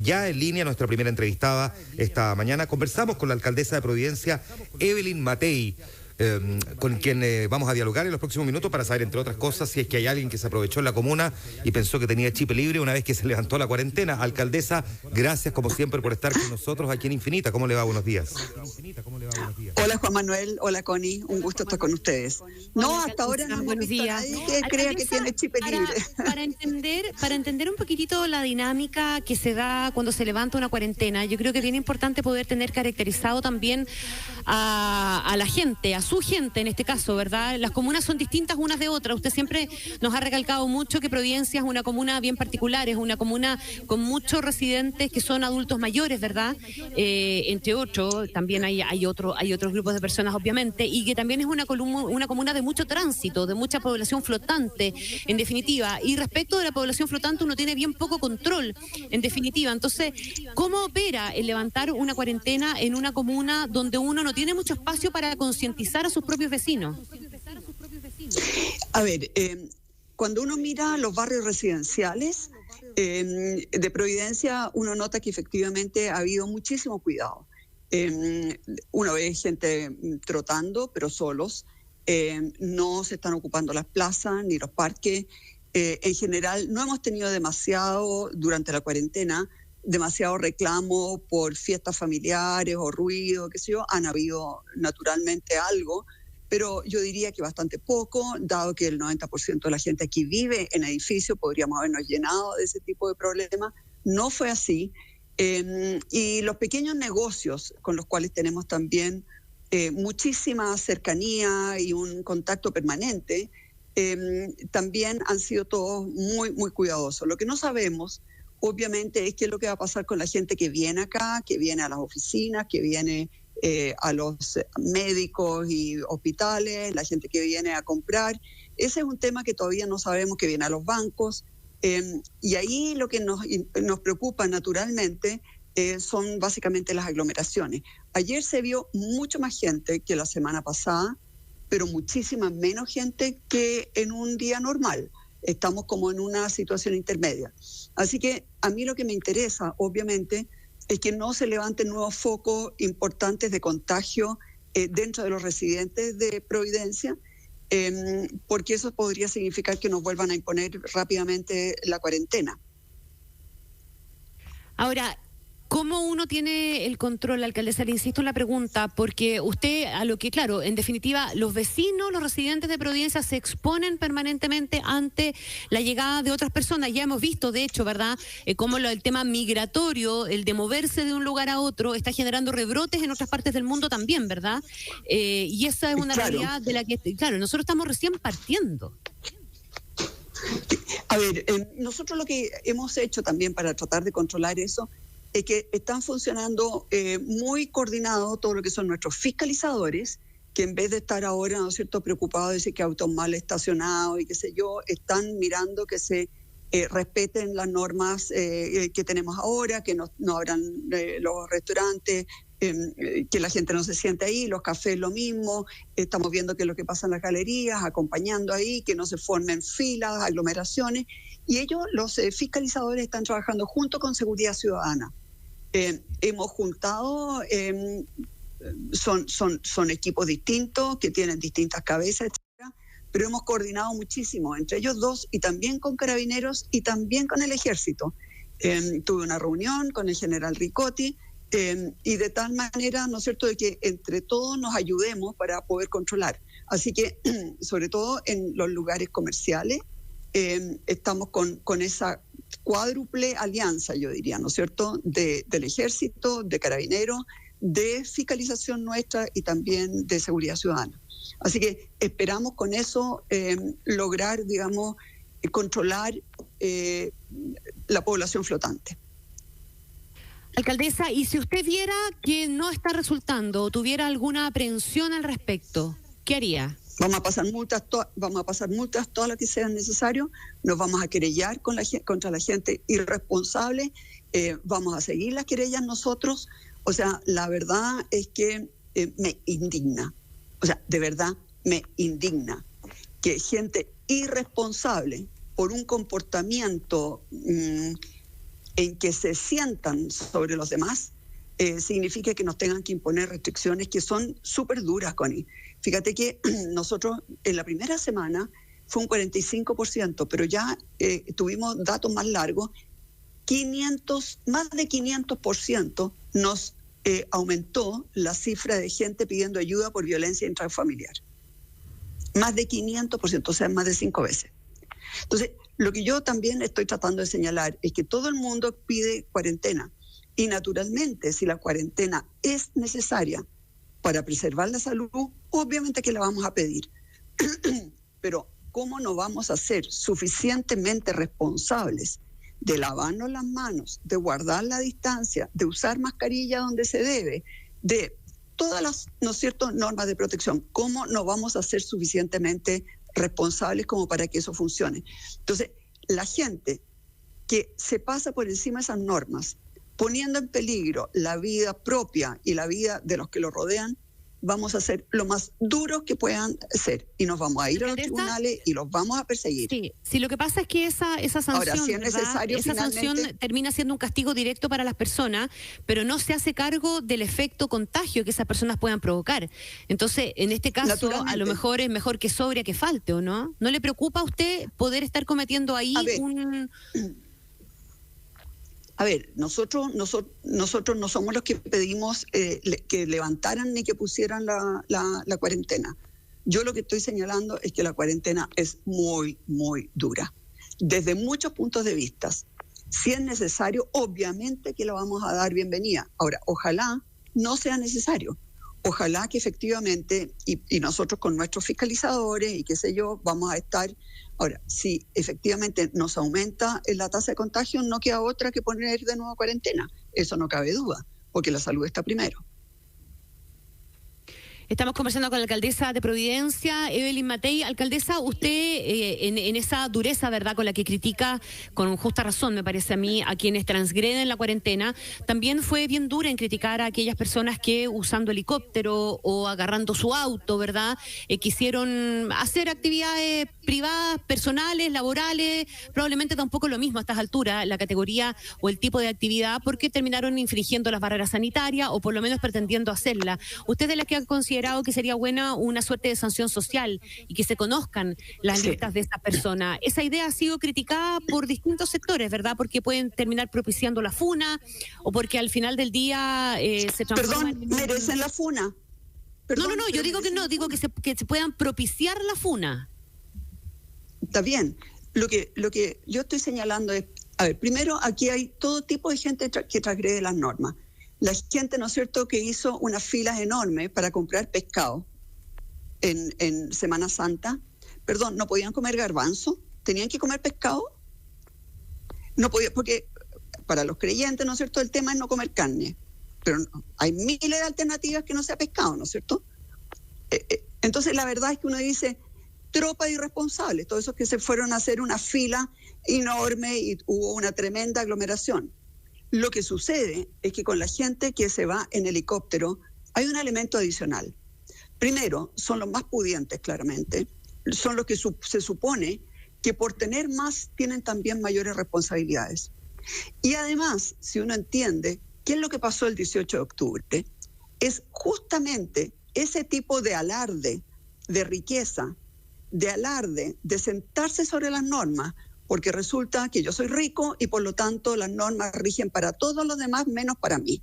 Ya en línea, nuestra primera entrevistada esta mañana, conversamos con la alcaldesa de Providencia, Evelyn Matei, con quien vamos a dialogar en los próximos minutos para saber, entre otras cosas, si es que hay alguien que se aprovechó en la comuna y pensó que tenía chip libre una vez que se levantó la cuarentena. Alcaldesa, gracias como siempre por estar con nosotros aquí en Infinita. ¿Cómo le va? Buenos días. Hola Juan Manuel, hola Connie, un gusto estar con ustedes. No, hasta ahora no hemos visto a nadie que crea que tiene chip libre. Para entender un poquitito la dinámica que se da cuando se levanta una cuarentena, yo creo que es bien importante poder tener caracterizado también a la gente, a su gente en este caso, ¿verdad? Las comunas son distintas unas de otras. Usted siempre nos ha recalcado mucho que Providencia es una comuna bien particular, es una comuna con muchos residentes que son adultos mayores, ¿verdad? Entre otros, también hay otros grupos de personas, obviamente, y que también es una comuna de mucho tránsito, de mucha población flotante, en definitiva. Y respecto de la población flotante, uno tiene bien poco control, en definitiva. Entonces, ¿cómo opera el levantar una cuarentena en una comuna donde uno no tiene mucho espacio para concientizar a sus propios vecinos? A ver, cuando uno mira los barrios residenciales de Providencia, uno nota que efectivamente ha habido muchísimo cuidado. Uno ve gente trotando, pero solos. No se están ocupando las plazas ni los parques. En general, no hemos tenido durante la cuarentena, demasiado reclamo por fiestas familiares o ruido, qué sé yo. Han habido naturalmente algo, pero yo diría que bastante poco, dado que el 90% de la gente aquí vive en edificios, podríamos habernos llenado de ese tipo de problemas. No fue así. Y los pequeños negocios con los cuales tenemos también muchísima cercanía y un contacto permanente, también han sido todos muy, muy cuidadosos. Lo que no sabemos, obviamente, es qué es lo que va a pasar con la gente que viene acá, que viene a las oficinas, que viene a los médicos y hospitales, la gente que viene a comprar. Ese es un tema que todavía no sabemos, que viene a los bancos. Y ahí lo que nos preocupa naturalmente son básicamente las aglomeraciones. Ayer se vio mucho más gente que la semana pasada, pero muchísima menos gente que en un día normal. Estamos como en una situación intermedia. Así que a mí lo que me interesa, obviamente, es que no se levanten nuevos focos importantes de contagio dentro de los residentes de Providencia, porque eso podría significar que nos vuelvan a imponer rápidamente la cuarentena. Ahora, ¿cómo uno tiene el control, alcaldesa? Le insisto en la pregunta, porque usted, a lo que, claro, en definitiva, los vecinos, los residentes de Providencia se exponen permanentemente ante la llegada de otras personas. Ya hemos visto, de hecho, ¿verdad?, cómo el tema migratorio, el de moverse de un lugar a otro, está generando rebrotes en otras partes del mundo también, ¿verdad? Y esa es una realidad de la que, claro, nosotros estamos recién partiendo. A ver, nosotros lo que hemos hecho también para tratar de controlar eso es que están funcionando muy coordinados todo lo que son nuestros fiscalizadores, que en vez de estar ahora, ¿no es cierto?, preocupados de decir que autos mal estacionados y qué sé yo, están mirando que se respeten las normas que tenemos ahora, que no abran los restaurantes, que la gente no se siente ahí, los cafés lo mismo. Estamos viendo qué es lo que pasa en las galerías, acompañando ahí, que no se formen filas, aglomeraciones. Y ellos, los fiscalizadores, están trabajando junto con Seguridad Ciudadana. Hemos juntado, son equipos distintos que tienen distintas cabezas, etcétera, pero hemos coordinado muchísimo entre ellos dos y también con Carabineros y también con el Ejército. Tuve una reunión con el general Ricotti y de tal manera, ¿no es cierto?, de que entre todos nos ayudemos para poder controlar. Así que, sobre todo en los lugares comerciales, estamos con esa cuádruple alianza, yo diría, ¿no es cierto?, del Ejército, de Carabineros, de fiscalización nuestra y también de Seguridad Ciudadana. Así que esperamos con eso lograr, digamos, controlar la población flotante. Alcaldesa, y si usted viera que no está resultando o tuviera alguna aprehensión al respecto, ¿qué haría? Vamos a pasar multas todas las que sean necesarias. Nos vamos a querellar contra la gente irresponsable. Vamos a seguir las querellas nosotros. O sea, la verdad es que me indigna. O sea, de verdad me indigna que gente irresponsable por un comportamiento en que se sientan sobre los demás, significa que nos tengan que imponer restricciones que son súper duras, Connie. Fíjate que nosotros en la primera semana fue un 45%, pero ya tuvimos datos más largos, más de 500% nos aumentó la cifra de gente pidiendo ayuda por violencia intrafamiliar. Más de 500%, o sea, más de 5 veces. Entonces, lo que yo también estoy tratando de señalar es que todo el mundo pide cuarentena. Y naturalmente, si la cuarentena es necesaria para preservar la salud, obviamente que la vamos a pedir. Pero, ¿cómo no vamos a ser suficientemente responsables de lavarnos las manos, de guardar la distancia, de usar mascarilla donde se debe, de todas las, ¿no es cierto?, normas de protección? ¿Cómo no vamos a ser suficientemente responsables como para que eso funcione? Entonces, la gente que se pasa por encima de esas normas, poniendo en peligro la vida propia y la vida de los que lo rodean, vamos a ser lo más duros que puedan ser. Y nos vamos a ir a los tribunales y los vamos a perseguir. Sí, lo que pasa es que esa sanción, ahora, si es necesario, esa sanción termina siendo un castigo directo para las personas, pero no se hace cargo del efecto contagio que esas personas puedan provocar. Entonces, en este caso, a lo mejor es mejor que sobre a que falte, ¿o no? ¿No le preocupa a usted poder estar cometiendo ahí un... A ver, nosotros no somos los que pedimos que levantaran ni que pusieran la cuarentena. Yo lo que estoy señalando es que la cuarentena es muy, muy dura, desde muchos puntos de vista. Si es necesario, obviamente que la vamos a dar bienvenida. Ahora, ojalá no sea necesario. Ojalá que efectivamente, y nosotros con nuestros fiscalizadores y qué sé yo, vamos a estar... Ahora, si efectivamente nos aumenta la tasa de contagio, no queda otra que poner de nuevo cuarentena. Eso no cabe duda, porque la salud está primero. Estamos conversando con la alcaldesa de Providencia, Evelyn Matei. Alcaldesa, usted en esa dureza, ¿verdad?, con la que critica, con justa razón, me parece a mí, a quienes transgreden la cuarentena, también fue bien dura en criticar a aquellas personas que usando helicóptero o agarrando su auto, ¿verdad?, quisieron hacer actividades privadas, personales, laborales, probablemente tampoco lo mismo a estas alturas, la categoría o el tipo de actividad, porque terminaron infringiendo las barreras sanitarias o por lo menos pretendiendo hacerla. ¿Usted de la que ha considerado que sería buena una suerte de sanción social y que se conozcan las listas de esta persona? Esa idea ha sido criticada por distintos sectores, ¿verdad? Porque pueden terminar propiciando la funa o porque al final del día se transforman... Perdón, ¿merecen la funa? Perdón, no, yo digo que no, digo que se puedan propiciar la funa. Está bien. Lo que yo estoy señalando es, a ver, primero aquí hay todo tipo de gente que transgrede las normas. La gente, ¿no es cierto?, que hizo unas filas enormes para comprar pescado en Semana Santa. Perdón, ¿no podían comer garbanzo? ¿Tenían que comer pescado? No podía, porque para los creyentes, ¿no es cierto?, el tema es no comer carne. Pero hay miles de alternativas que no sea pescado, ¿no es cierto? Entonces, la verdad es que uno dice, tropa de irresponsables, todos esos que se fueron a hacer una fila enorme y hubo una tremenda aglomeración. Lo que sucede es que con la gente que se va en helicóptero hay un elemento adicional. Primero, son los más pudientes, claramente. Son los que se supone que por tener más tienen también mayores responsabilidades. Y además, si uno entiende qué es lo que pasó el 18 de octubre, es justamente ese tipo de alarde, de riqueza, de alarde, de sentarse sobre las normas, porque resulta que yo soy rico y por lo tanto las normas rigen para todos los demás menos para mí.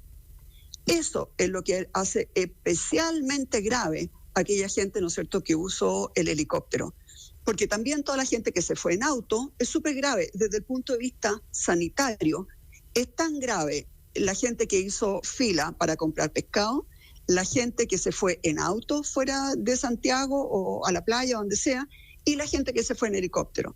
Eso es lo que hace especialmente grave a aquella gente, ¿no es cierto?, que usó el helicóptero. Porque también toda la gente que se fue en auto es súper grave desde el punto de vista sanitario. Es tan grave la gente que hizo fila para comprar pescado, la gente que se fue en auto fuera de Santiago o a la playa, donde sea, y la gente que se fue en helicóptero.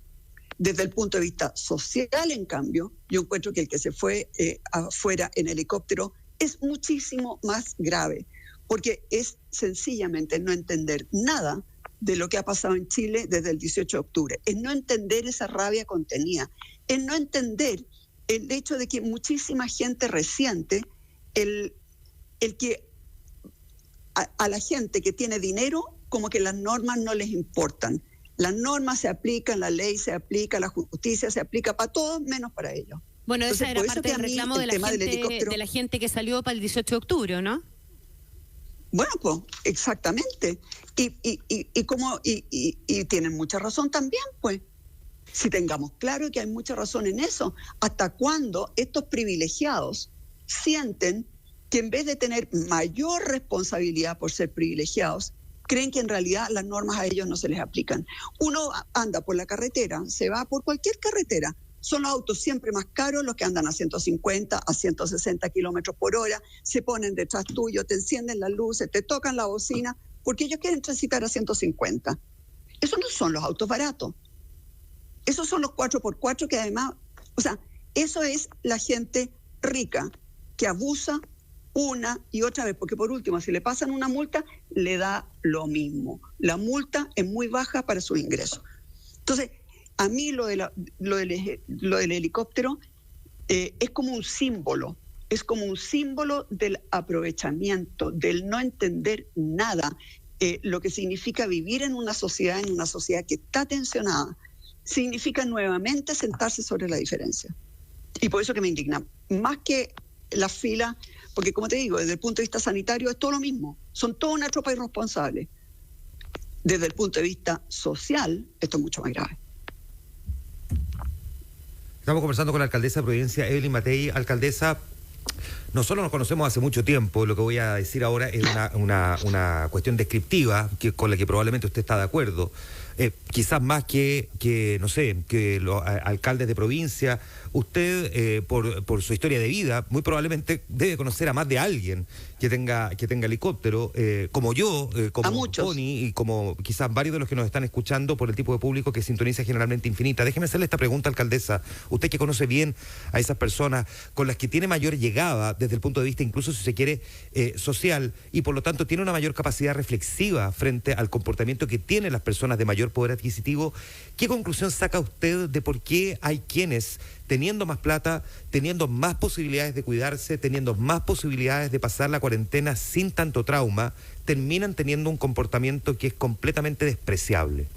Desde el punto de vista social, en cambio, yo encuentro que el que se fue afuera en helicóptero es muchísimo más grave, porque es sencillamente no entender nada de lo que ha pasado en Chile desde el 18 de octubre. Es no entender esa rabia contenida, es no entender el hecho de que muchísima gente resiente el que a la gente que tiene dinero como que las normas no les importan. Las normas se aplican, la ley se aplica, la justicia se aplica para todos menos para ellos. Bueno, Entonces, esa era por eso parte que a del mí reclamo el tema del helicóptero... de la gente que salió para el 18 de octubre, ¿no? Bueno, pues, exactamente. Y tienen mucha razón también, pues. Si tengamos claro que hay mucha razón en eso. ¿Hasta cuándo estos privilegiados sienten que en vez de tener mayor responsabilidad por ser privilegiados, creen que en realidad las normas a ellos no se les aplican? Uno anda por la carretera, se va por cualquier carretera. Son los autos siempre más caros los que andan a 150, a 160 kilómetros por hora, se ponen detrás tuyo, te encienden las luces, te tocan la bocina, porque ellos quieren transitar a 150. Esos no son los autos baratos. Esos son los 4x4 que además, o sea, eso es la gente rica que abusa una y otra vez, porque por último, si le pasan una multa, le da lo mismo. La multa es muy baja para sus ingresos. Entonces, a mí lo del helicóptero es como un símbolo del aprovechamiento, del no entender nada, lo que significa vivir en una sociedad que está tensionada. Significa nuevamente sentarse sobre la diferencia. Y por eso que me indigna, más que la fila, porque como te digo, desde el punto de vista sanitario es todo lo mismo, son toda una tropa irresponsable. Desde el punto de vista social, esto es mucho más grave. Estamos conversando con la alcaldesa de Providencia, Evelyn Matei. Alcaldesa, nosotros nos conocemos hace mucho tiempo. Lo que voy a decir ahora es una cuestión descriptiva con la que probablemente usted está de acuerdo. Quizás más que no sé, que los alcaldes de provincia. Usted, por su historia de vida, muy probablemente debe conocer a más de alguien que tenga helicóptero, como yo, como Tony y como quizás varios de los que nos están escuchando por el tipo de público que sintoniza generalmente Infinita. Déjeme hacerle esta pregunta, alcaldesa. Usted que conoce bien a esas personas con las que tiene mayor llegada desde el punto de vista, incluso si se quiere, social, y por lo tanto tiene una mayor capacidad reflexiva frente al comportamiento que tienen las personas de mayor poder adquisitivo, ¿qué conclusión saca usted de por qué hay quienes, teniendo más plata, teniendo más posibilidades de cuidarse, teniendo más posibilidades de pasar la cuarentena sin tanto trauma, terminan teniendo un comportamiento que es completamente despreciable?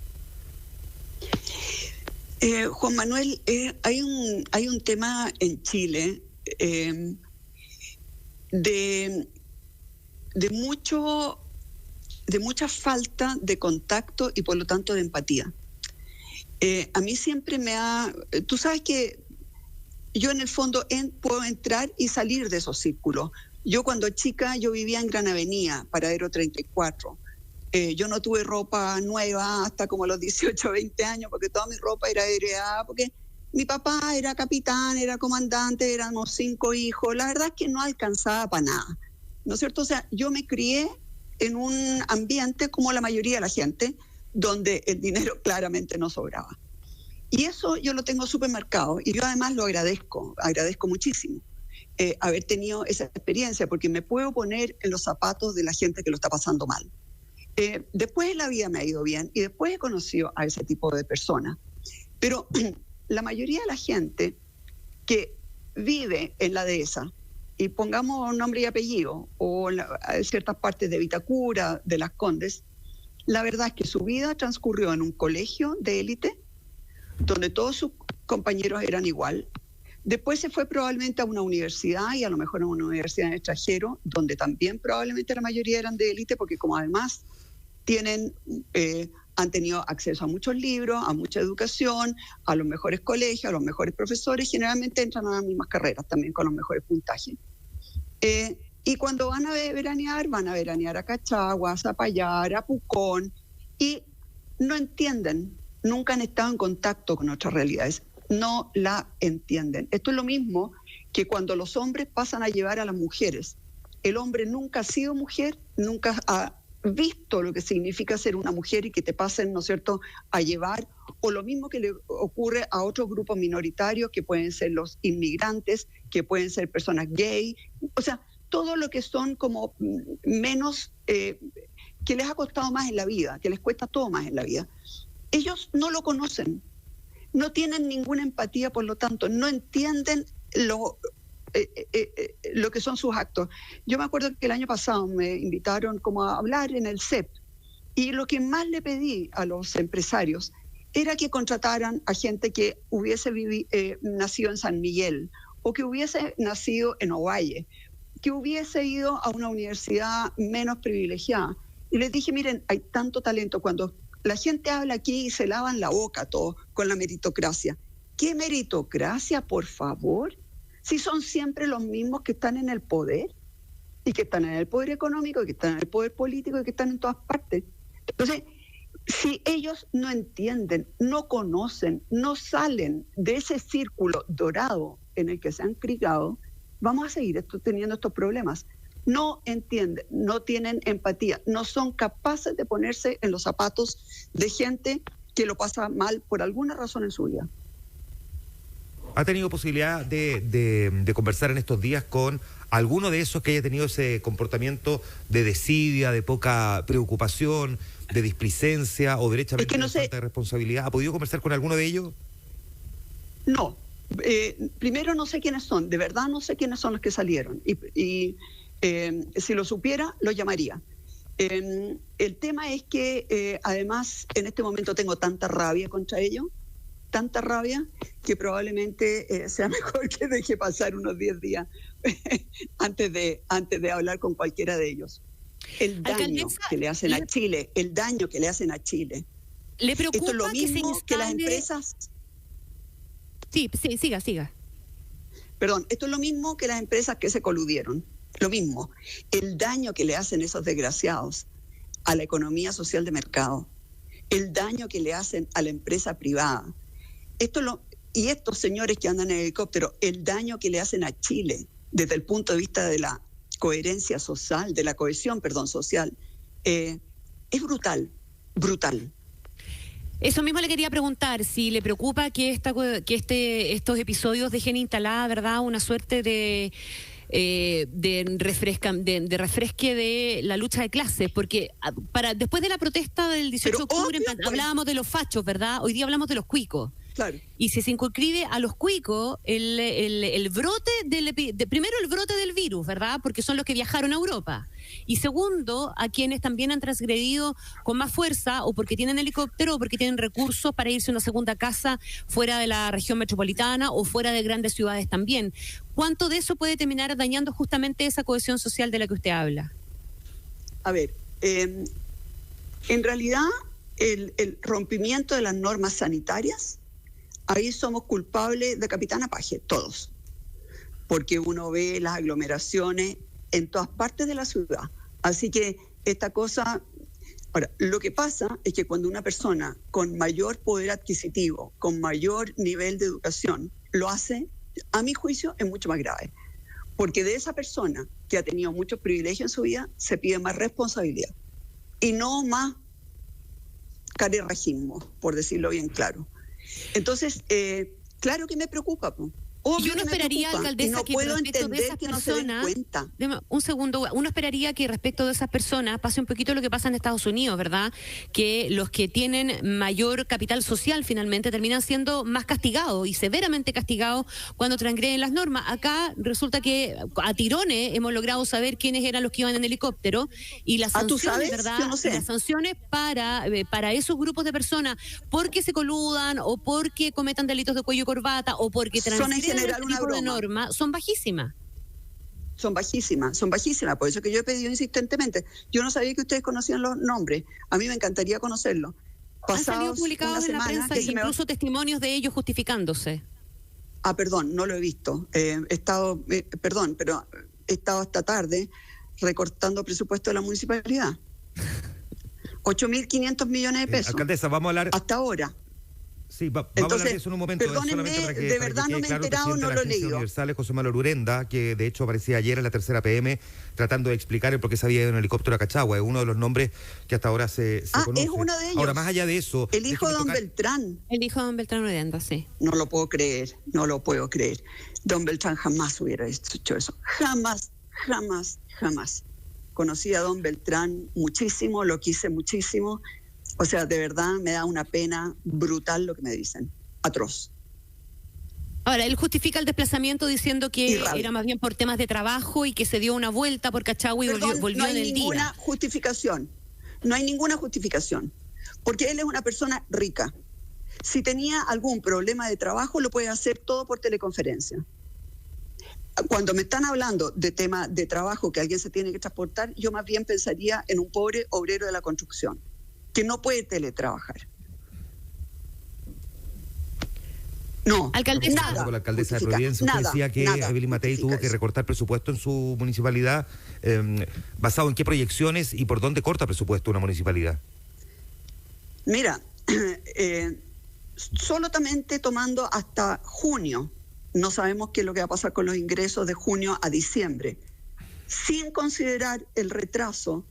Juan Manuel, hay un tema en Chile de mucha falta de contacto y por lo tanto de empatía. A mí siempre tú sabes que yo en el fondo puedo entrar y salir de esos círculos. Yo cuando chica, yo vivía en Gran Avenida, Paradero 34. Yo no tuve ropa nueva hasta como los 18 o 20 años, porque toda mi ropa era heredada, porque mi papá era capitán, era comandante, éramos 5 hijos. La verdad es que no alcanzaba para nada, ¿no es cierto? O sea, yo me crié en un ambiente como la mayoría de la gente, donde el dinero claramente no sobraba. Y eso yo lo tengo súper marcado, y yo además lo agradezco muchísimo, haber tenido esa experiencia, porque me puedo poner en los zapatos de la gente que lo está pasando mal. Después la vida me ha ido bien, y después he conocido a ese tipo de personas. Pero la mayoría de la gente que vive en la dehesa, y pongamos nombre y apellido, o en ciertas partes de Vitacura, de Las Condes, la verdad es que su vida transcurrió en un colegio de élite, donde todos sus compañeros eran igual. Después se fue probablemente a una universidad, y a lo mejor a una universidad en extranjero, donde también probablemente la mayoría eran de élite, porque como además han tenido acceso a muchos libros, a mucha educación, a los mejores colegios, a los mejores profesores, generalmente entran a las mismas carreras, también con los mejores puntajes. Y cuando van a veranear a Cachagua, a Zapallar, a Pucón, y no entienden, nunca han estado en contacto con otras realidades, no la entienden. Esto es lo mismo que cuando los hombres pasan a llevar a las mujeres. El hombre nunca ha sido mujer, nunca ha visto lo que significa ser una mujer, y que te pasen, ¿no es cierto?, a llevar, o lo mismo que le ocurre a otros grupos minoritarios, que pueden ser los inmigrantes, que pueden ser personas gay, o sea, todo lo que son como menos, que les ha costado más en la vida, que les cuesta todo más en la vida. Ellos no lo conocen, no tienen ninguna empatía, por lo tanto, no entienden lo que son sus actos. Yo me acuerdo que el año pasado me invitaron como a hablar en el CEP, y lo que más le pedí a los empresarios era que contrataran a gente que hubiese nacido en San Miguel, o que hubiese nacido en Ovalle, que hubiese ido a una universidad menos privilegiada. Y les dije, miren, hay tanto talento. Cuando la gente habla aquí y se lavan la boca todo con la meritocracia. ¿Qué meritocracia, por favor? Si son siempre los mismos que están en el poder, y que están en el poder económico, y que están en el poder político, y que están en todas partes. Entonces, si ellos no entienden, no conocen, no salen de ese círculo dorado en el que se han criado, vamos a seguir teniendo estos problemas. No entienden, no tienen empatía, no son capaces de ponerse en los zapatos de gente que lo pasa mal por alguna razón en su vida. ¿Ha tenido posibilidad de conversar en estos días con alguno de esos que haya tenido ese comportamiento de desidia, de poca preocupación, de displicencia o derechamente de falta de responsabilidad? ¿Ha podido conversar con alguno de ellos? No. Primero no sé quiénes son, de verdad no sé quiénes son los que salieron. Y si lo supiera, lo llamaría. El tema es que además en este momento tengo tanta rabia contra ellos, tanta rabia, que probablemente sea mejor que deje pasar unos 10 días antes de hablar con cualquiera de ellos. El daño que le hacen a Chile, el daño que le hacen a Chile. ¿Le preocupa esto es lo mismo que las empresas? Sí, siga. Perdón, esto es lo mismo que las empresas que se coludieron. Lo mismo. El daño que le hacen esos desgraciados a la economía social de mercado. El daño que le hacen a la empresa privada. Y estos señores que andan en helicóptero, el daño que le hacen a Chile desde el punto de vista de la coherencia social, de la cohesión, social, es brutal. Eso mismo le quería preguntar, si le preocupa que estos episodios dejen instalada, ¿verdad?, una suerte de refresque de la lucha de clases, porque después de la protesta del 18 de octubre hablábamos de los fachos, ¿verdad? Hoy día hablamos de los cuicos. Claro. Y si se circunscribe a los cuicos el brote primero el brote del virus, ¿verdad? Porque son los que viajaron a Europa. Y segundo, a quienes también han transgredido con más fuerza, o porque tienen helicóptero, o porque tienen recursos para irse a una segunda casa fuera de la región metropolitana o fuera de grandes ciudades también. ¿Cuánto de eso puede terminar dañando justamente esa cohesión social de la que usted habla? A ver, en realidad el rompimiento de las normas sanitarias, ahí somos culpables de Capitana Paje, todos, porque uno ve las aglomeraciones en todas partes de la ciudad. Así que esta cosa... Ahora, lo que pasa es que cuando una persona con mayor poder adquisitivo, con mayor nivel de educación, lo hace, a mi juicio, es mucho más grave. Porque de esa persona que ha tenido muchos privilegios en su vida, se pide más responsabilidad y no más carerrajismo, por decirlo bien claro. Entonces, claro que me preocupa, pues. Yo no esperaría, alcaldesa, no que respecto de esas personas, un segundo, uno esperaría que respecto de esas personas pase un poquito lo que pasa en Estados Unidos, ¿verdad? Que los que tienen mayor capital social finalmente terminan siendo más castigados y severamente castigados cuando transgreden las normas. Acá resulta que a tirones hemos logrado saber quiénes eran los que iban en helicóptero y las sanciones, ¿verdad? Yo no sé. Las sanciones para esos grupos de personas porque se coludan o porque cometan delitos de cuello y corbata o porque transgreden general una broma. De norma, son bajísimas. Son bajísimas. Por eso que yo he pedido insistentemente. Yo no sabía que ustedes conocían los nombres. A mí me encantaría conocerlos. Han salido publicados en la prensa e incluso testimonios de ellos justificándose. Perdón, no lo he visto. He estado esta tarde recortando presupuesto de la municipalidad. 8.500 millones de pesos. Alcaldesa, vamos a hablar... Hasta ahora. Sí, vamos a hablar de eso en un momento. Perdónenme, de verdad no me he enterado, no lo he leído. Universales, José Manuel Urenda, que de hecho aparecía ayer en la tercera PM, tratando de explicar el por qué se había ido en helicóptero a Cachagua. Es uno de los nombres que hasta ahora se conoce. Es uno de ellos. Ahora, más allá de eso... El hijo de don Beltrán. El hijo de don Beltrán Urenda, sí. No lo puedo creer. Don Beltrán jamás hubiera hecho eso. Jamás. Conocí a don Beltrán muchísimo, lo quise muchísimo. O sea, de verdad me da una pena brutal lo que me dicen. Atroz. Ahora, él justifica el desplazamiento diciendo que era más bien por temas de trabajo y que se dio una vuelta por Cachagua y volvió en el día. No hay ninguna justificación. Porque él es una persona rica. Si tenía algún problema de trabajo, lo puede hacer todo por teleconferencia. Cuando me están hablando de tema de trabajo que alguien se tiene que transportar, yo más bien pensaría en un pobre obrero de la construcción, que no puede teletrabajar. No, alcaldesa, nada. Con la alcaldesa de Providencia, usted decía que Evelyn Matei tuvo que recortar presupuesto en su municipalidad. ¿Basado en qué proyecciones y por dónde corta presupuesto una municipalidad? Mira, solamente tomando hasta junio, no sabemos qué es lo que va a pasar con los ingresos de junio a diciembre, sin considerar el retraso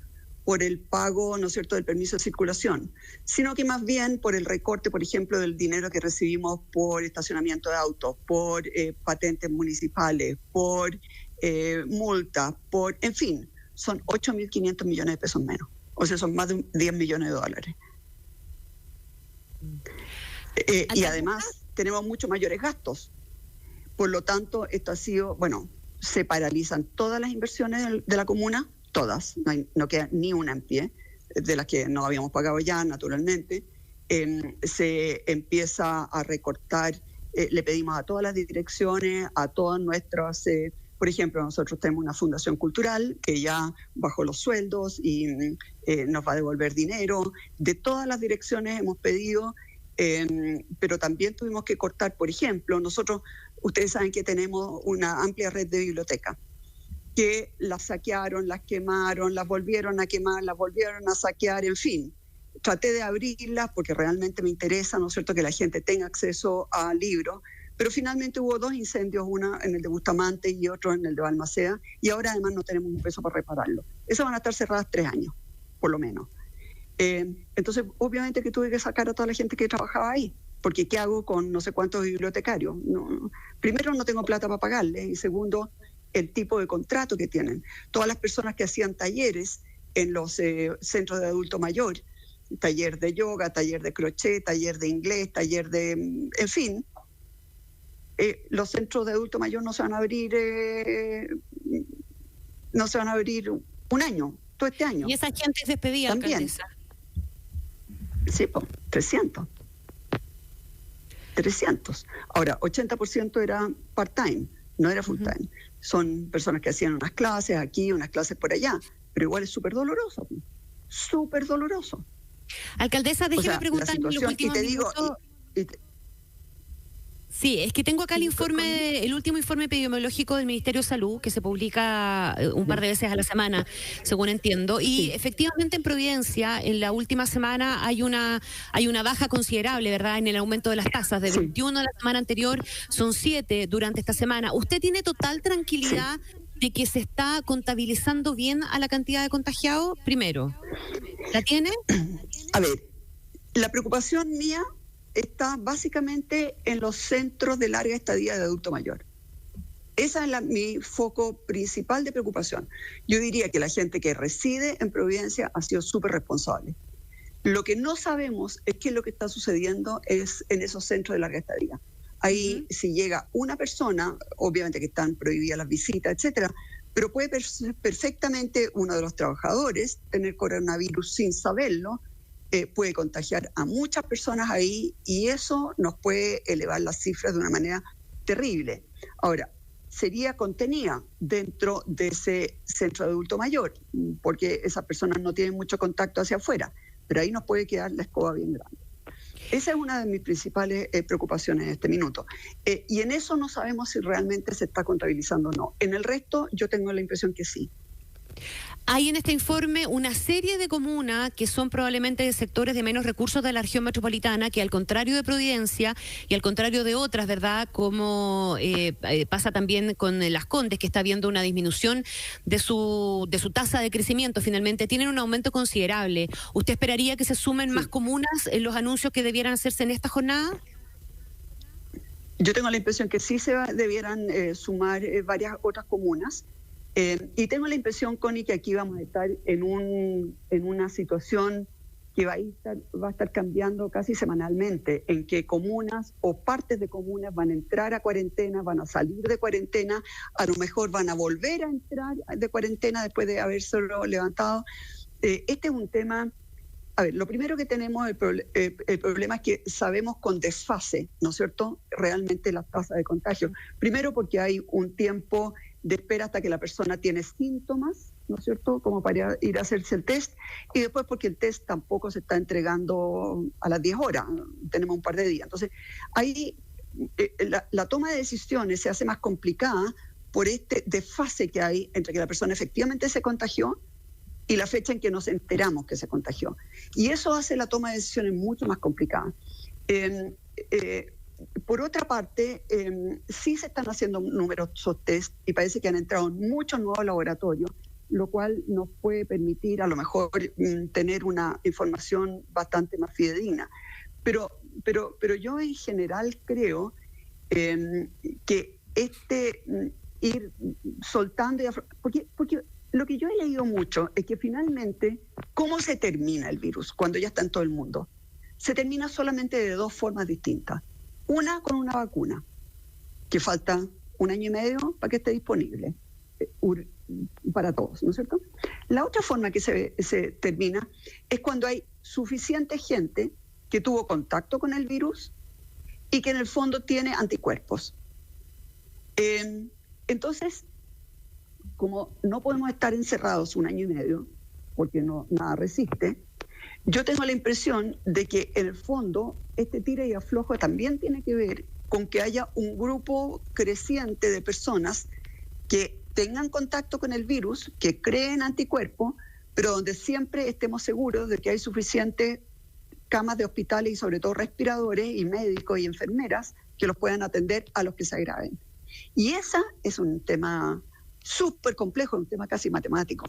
por el pago, ¿no es cierto?, del permiso de circulación, sino que más bien por el recorte, por ejemplo, del dinero que recibimos por estacionamiento de autos, por patentes municipales, por multas, en fin, son 8.500 millones de pesos menos. O sea, son más de 10 millones de dólares. Y además tenemos mucho mayores gastos. Por lo tanto, esto ha sido, se paralizan todas las inversiones de la comuna, todas, no queda ni una en pie, de las que no habíamos pagado ya, naturalmente. Se empieza a recortar, le pedimos a todas las direcciones, a todas nuestras, por ejemplo, nosotros tenemos una fundación cultural que ya bajó los sueldos y nos va a devolver dinero. De todas las direcciones hemos pedido, pero también tuvimos que cortar, por ejemplo, ustedes saben que tenemos una amplia red de bibliotecas, que las saquearon, las quemaron, las volvieron a quemar, las volvieron a saquear, en fin. Traté de abrirlas porque realmente me interesa, ¿no es cierto?, que la gente tenga acceso a libros, pero finalmente hubo 2 incendios, uno en el de Bustamante y otro en el de Balmaceda, y ahora además no tenemos un peso para repararlo. Esas van a estar cerradas 3 años, por lo menos. Entonces, obviamente que tuve que sacar a toda la gente que trabajaba ahí, porque ¿qué hago con no sé cuántos bibliotecarios? Primero, no tengo plata para pagarles, y segundo, el tipo de contrato que tienen. Todas las personas que hacían talleres en los centros de adulto mayor, taller de yoga, taller de crochet, taller de inglés, taller de... en fin, los centros de adulto mayor no se van a abrir un año, todo este año. Y esa gente es despedida, también. Alcaldesa. Sí, 300. Ahora, 80% era part-time, no era full-time. Son personas que hacían unas clases aquí, unas clases por allá, pero igual es súper doloroso. Súper doloroso. Alcaldesa, déjeme preguntarle en los últimos minutos. Sí, es que tengo acá el último informe epidemiológico del Ministerio de Salud, que se publica un par de veces a la semana, según entiendo, y efectivamente en Providencia, en la última semana hay una baja considerable, ¿verdad?, en el aumento de las tasas, de 21 la semana anterior, son 7 durante esta semana. ¿Usted tiene total tranquilidad de que se está contabilizando bien a la cantidad de contagiados? Primero, ¿la tiene? A ver, la preocupación mía está básicamente en los centros de larga estadía de adulto mayor. Ese es mi foco principal de preocupación. Yo diría que la gente que reside en Providencia ha sido súper responsable. Lo que no sabemos es qué es lo que está sucediendo es en esos centros de larga estadía. Ahí, si llega una persona, obviamente que están prohibidas las visitas, etcétera, pero puede perfectamente uno de los trabajadores tener coronavirus sin saberlo, puede contagiar a muchas personas ahí y eso nos puede elevar las cifras de una manera terrible. Ahora, sería contenida dentro de ese centro de adulto mayor, porque esas personas no tienen mucho contacto hacia afuera, pero ahí nos puede quedar la escoba bien grande. Esa es una de mis principales preocupaciones en este minuto. Y en eso no sabemos si realmente se está contabilizando o no. En el resto yo tengo la impresión que sí. Hay en este informe una serie de comunas que son probablemente de sectores de menos recursos de la región metropolitana, que al contrario de Providencia y al contrario de otras, ¿verdad?, como pasa también con Las Condes, que está viendo una disminución de su tasa de crecimiento, finalmente tienen un aumento considerable. ¿Usted esperaría que se sumen más comunas en los anuncios que debieran hacerse en esta jornada? Yo tengo la impresión que sí debieran sumar varias otras comunas. Y tengo la impresión, Connie, que aquí vamos a estar en una situación que va a estar cambiando casi semanalmente, en que comunas o partes de comunas van a entrar a cuarentena, van a salir de cuarentena, a lo mejor van a volver a entrar de cuarentena después de habérselo levantado. Este es un tema a ver, lo primero que tenemos, el problema es que sabemos con desfase, ¿no es cierto?, realmente la tasa de contagio. Primero porque hay un tiempo de espera hasta que la persona tiene síntomas, ¿no es cierto?, como para ir a hacerse el test, y después porque el test tampoco se está entregando a las 10 horas, tenemos un par de días. Entonces, ahí la toma de decisiones se hace más complicada por este desfase que hay entre que la persona efectivamente se contagió y la fecha en que nos enteramos que se contagió. Y eso hace la toma de decisiones mucho más complicada. Por otra parte, sí se están haciendo numerosos test y parece que han entrado muchos nuevos laboratorios, lo cual nos puede permitir a lo mejor tener una información bastante más fidedigna. Pero yo en general creo que ir soltando, porque lo que yo he leído mucho es que finalmente, ¿cómo se termina el virus cuando ya está en todo el mundo? Se termina solamente de dos formas distintas. Una, con una vacuna, que falta 1 año y medio para que esté disponible para todos, ¿no es cierto? La otra forma que se termina es cuando hay suficiente gente que tuvo contacto con el virus y que en el fondo tiene anticuerpos. Entonces, como no podemos estar encerrados 1 año y medio, porque nada resiste, yo tengo la impresión de que en el fondo este tira y aflojo también tiene que ver con que haya un grupo creciente de personas que tengan contacto con el virus, que creen anticuerpos, pero donde siempre estemos seguros de que hay suficientes camas de hospitales y sobre todo respiradores y médicos y enfermeras que los puedan atender a los que se agraven. Y ese es un tema súper complejo, un tema casi matemático.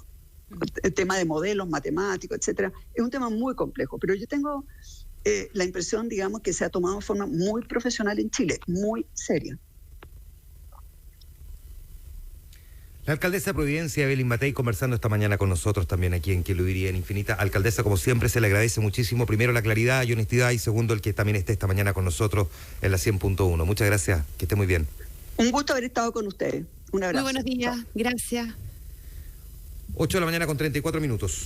El tema de modelos matemáticos, etcétera, es un tema muy complejo, pero yo tengo la impresión, digamos, que se ha tomado de forma muy profesional en Chile, muy seria. La alcaldesa de Providencia, Evelyn Matei, conversando esta mañana con nosotros también aquí en Que lo diría en Infinita. Alcaldesa, como siempre, se le agradece muchísimo, primero la claridad y honestidad, y segundo el que también esté esta mañana con nosotros en la 100.1. Muchas gracias, que esté muy bien. Un gusto haber estado con ustedes. Un abrazo. Muy buenos días, gracias. 8 de la mañana con 34 minutos.